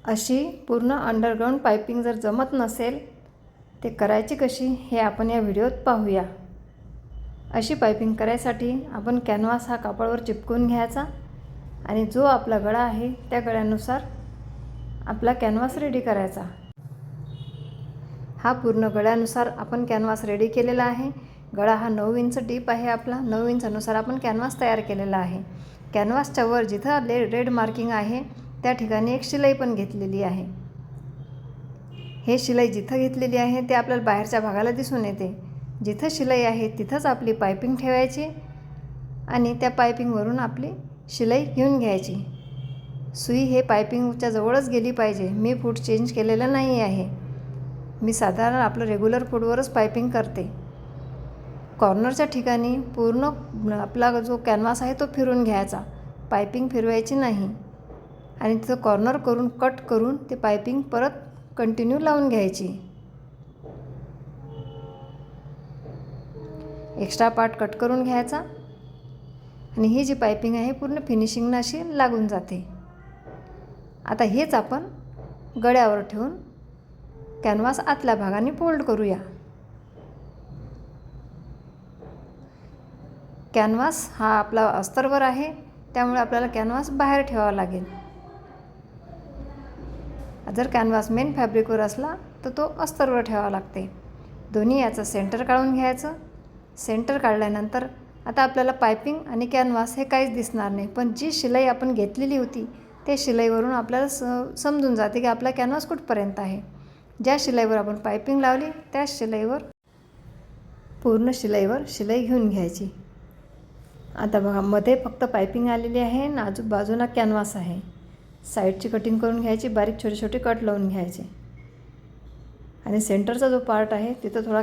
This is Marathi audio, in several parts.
अशी पूर्ण अंडरग्राऊंड पायपिंग जर जमत नसेल ते करायची कशी हे आपण या व्हिडिओत पाहूया। अशी पायपिंग करायसाठी आपण कॅनव्हास हा कापडावर चिपकून घ्यायचा आणि जो आपला गळा आहे त्या गळ्यानुसार आपला कॅनव्हास रेडी करायचा। हा पूर्ण गळ्यानुसार आपण कॅनव्हास रेडी केलेला आहे। गळा हा 9 इंच डीप आहे आपला। 9 इंचानुसार आपण कॅनव्हास तयार केलेला आहे। कॅनव्हासच्या वर जिथं रेड मार्किंग आहे त्या ठिकाणी एक शिलाई पण घेतलेली आहे। हे शिलाई जिथं घेतलेली आहे ते आपल्याला बाहेरच्या भागाला दिसून येते। जिथं शिलाई आहे तिथंच आपली पायपिंग ठेवायची आणि त्या पायपिंगवरून आपली शिलाई घेऊन घ्यायची। सुई हे पायपिंगच्या जवळच गेली पाहिजे। मी फूट चेंज केलेलं नाही आहे। मी साधारण आपलं रेग्युलर फूटवरच पायपिंग करते। कॉर्नरच्या ठिकाणी पूर्ण आपला जो कॅनव्हास आहे तो फिरून घ्यायचा, पायपिंग फिरवायची नाही आणि तिथं कॉर्नर करून कट करून ते पायपिंग परत कंटिन्यू लावून घ्यायची। एक्स्ट्रा पार्ट कट करून घ्यायचा आणि ही जी पायपिंग आहे पूर्ण फिनिशिंगनं अशी लागून जाते। आता हेच आपण गळ्यावर ठेवून कॅनव्हास आतल्या भागाने फोल्ड करूया। कॅनव्हास हा आपला अस्तरवर आहे त्यामुळे आपल्याला कॅनव्हास बाहेर ठेवावा लागेल। जर कॅनव्हास मेन फॅब्रिकवर असला तर तो अस्तरवर ठेवावा लागते। दोन्ही याचं सेंटर काढून घ्यायचं। सेंटर काढल्यानंतर आता आपल्याला पायपिंग आणि कॅनव्हास हे काहीच दिसणार नाही, पण जी शिलाई आपण घेतलेली होती त्या शिलाईवरून आपल्याला समजून जाते की आपला कॅनव्हास कुठपर्यंत आहे। ज्या शिलाईवर आपण पायपिंग लावली त्या शिलाईवर पूर्ण शिलाई घेऊन घ्यायची। आता बघा मध्ये फक्त पायपिंग आलेली आहे आणि बाजूला कॅनव्हास आहे। साईडची कटिंग करून घ्यायची, बारीक छोटे छोटे कट लावून घ्यायचे आणि सेंटरचा जो पार्ट आहे तिथं थोडा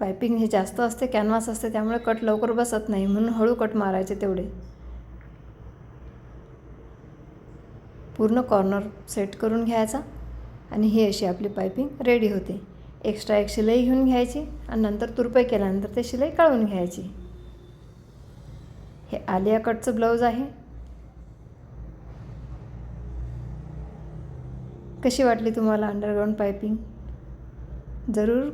पायपिंग हे जास्त असते, कॅनव्हास असते त्यामुळे कट लवकर बसत नाही, म्हणून हळू कट मारायचे तेवढे। पूर्ण कॉर्नर सेट करून घ्यायचा आणि ही अशी आपली पायपिंग रेडी होते। एक्स्ट्रा एक शिलाई घेऊन घ्यायची आणि नंतर तुरपाई केल्यानंतर ते शिलाई काढून घ्यायची। हे आलिया कटचं ब्लाऊज आहे। कशी वाटली तुम्हाला अंडरग्राऊंड पायपिंग? जरूर